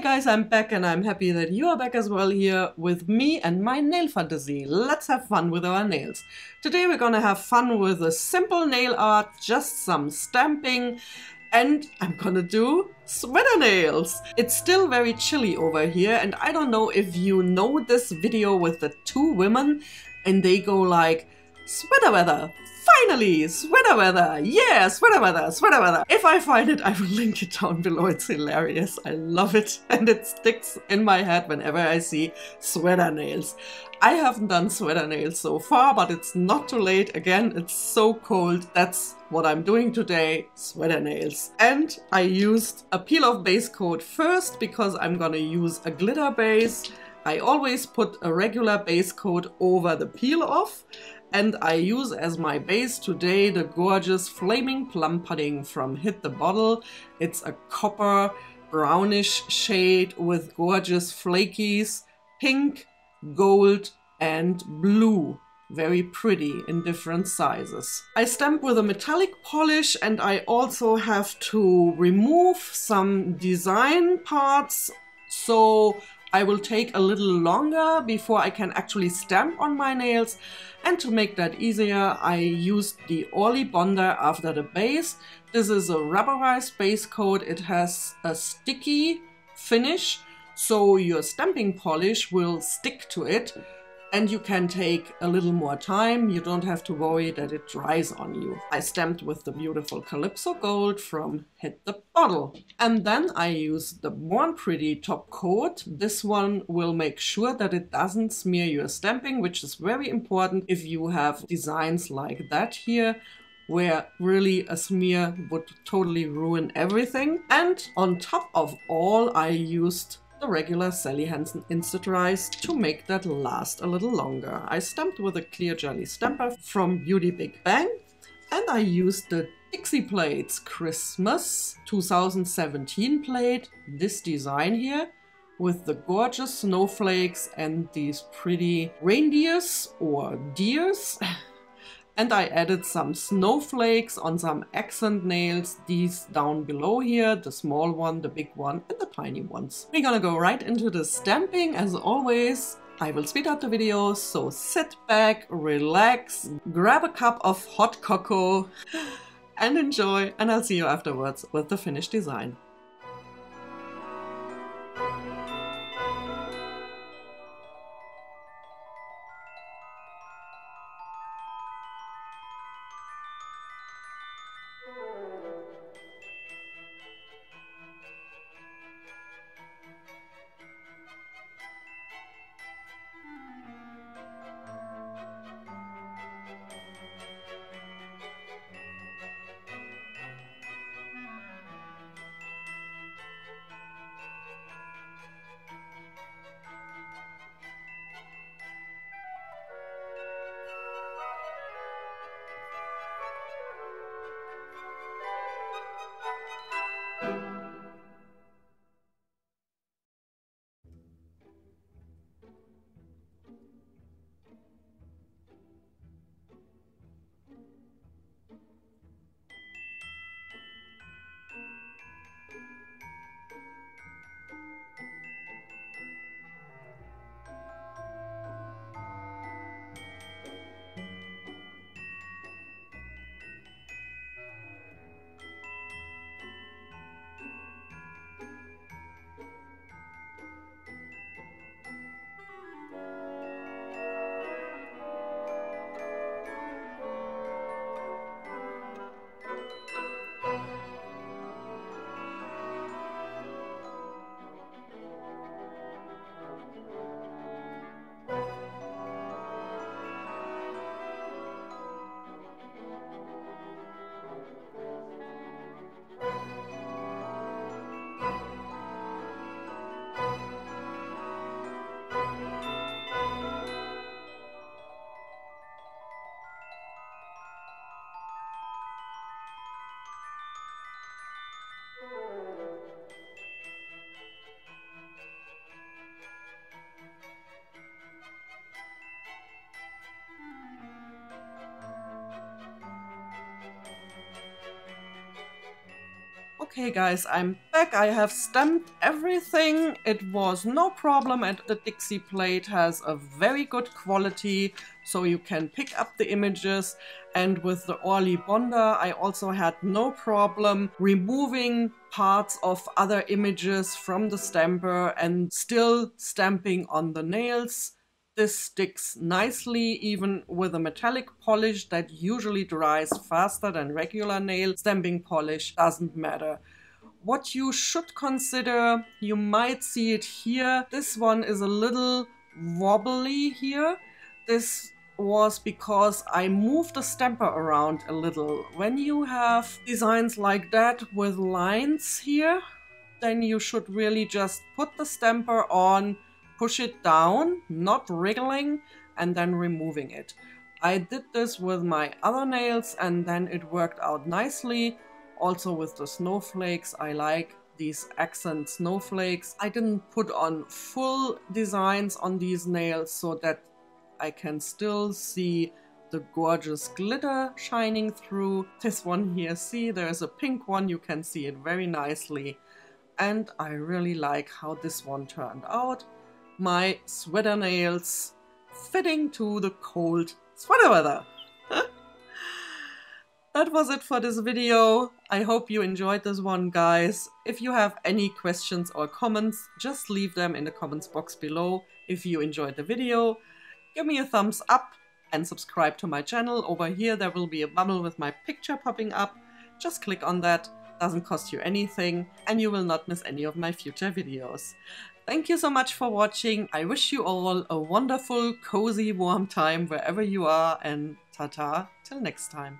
Hey guys, I'm back and I'm happy that you are back as well here with me and my nail fantasy. Let's have fun with our nails. Today we're gonna have fun with a simple nail art, just some stamping, and I'm gonna do sweater nails. It's still very chilly over here and I don't know if you know this video with the two women and they go like, sweater weather. Finally, sweater weather! Yeah, sweater weather, sweater weather! If I find it, I will link it down below. It's hilarious. I love it. And it sticks in my head whenever I see sweater nails. I haven't done sweater nails so far, but it's not too late. Again, it's so cold. That's what I'm doing today, sweater nails. And I used a peel-off base coat first because I'm gonna use a glitter base. I always put a regular base coat over the peel-off. And I use as my base today the gorgeous Flaming Plum Pudding from Hit the Bottle. It's a copper brownish shade with gorgeous flakies, pink, gold and blue. Very pretty in different sizes. I stamp with a metallic polish and I also have to remove some design parts. So I will take a little longer before I can actually stamp on my nails. And to make that easier, I used the Orly Bonder after the base. This is a rubberized base coat. It has a sticky finish, so your stamping polish will stick to it. And you can take a little more time. You don't have to worry that it dries on you. I stamped with the beautiful Calypso Gold from Hit the Bottle. And then I used the Born Pretty top coat. This one will make sure that it doesn't smear your stamping, which is very important if you have designs like that here, where really a smear would totally ruin everything. And on top of all, I used the regular Sally Hansen Instadries to make that last a little longer. I stamped with a clear jelly stamper from Beauty Big Bang and I used the Dixie Plates Christmas 2017 plate, this design here, with the gorgeous snowflakes and these pretty reindeers or deers. And I added some snowflakes on some accent nails, these down below here, the small one, the big one, and the tiny ones. We're gonna go right into the stamping. As always, I will speed up the video, so sit back, relax, grab a cup of hot cocoa, and enjoy, and I'll see you afterwards with the finished design. Okay guys, I'm back. I have stamped everything. It was no problem, and the Dixie plate has a very good quality, so you can pick up the images. And with the Orly Bonder, I also had no problem removing parts of other images from the stamper and still stamping on the nails. This sticks nicely even with a metallic polish that usually dries faster than regular nail stamping polish. Doesn't matter. What you should consider, you might see it here. This one is a little wobbly here. This was because I moved the stamper around a little. When you have designs like that with lines here, then you should really just put the stamper on, push it down, not wriggling, and then removing it. I did this with my other nails and then it worked out nicely. Also with the snowflakes, I like these accent snowflakes. I didn't put on full designs on these nails so that I can still see the gorgeous glitter shining through. This one here, see, there's a pink one, you can see it very nicely. And I really like how this one turned out. My sweater nails fitting to the cold sweater weather. That was it for this video. I hope you enjoyed this one, guys. If you have any questions or comments, just leave them in the comments box below. If you enjoyed the video, give me a thumbs up and subscribe to my channel. Over here there will be a bubble with my picture popping up. Just click on that. Doesn't cost you anything and you will not miss any of my future videos. Thank you so much for watching. I wish you all a wonderful, cozy, warm time wherever you are, and ta-ta till next time.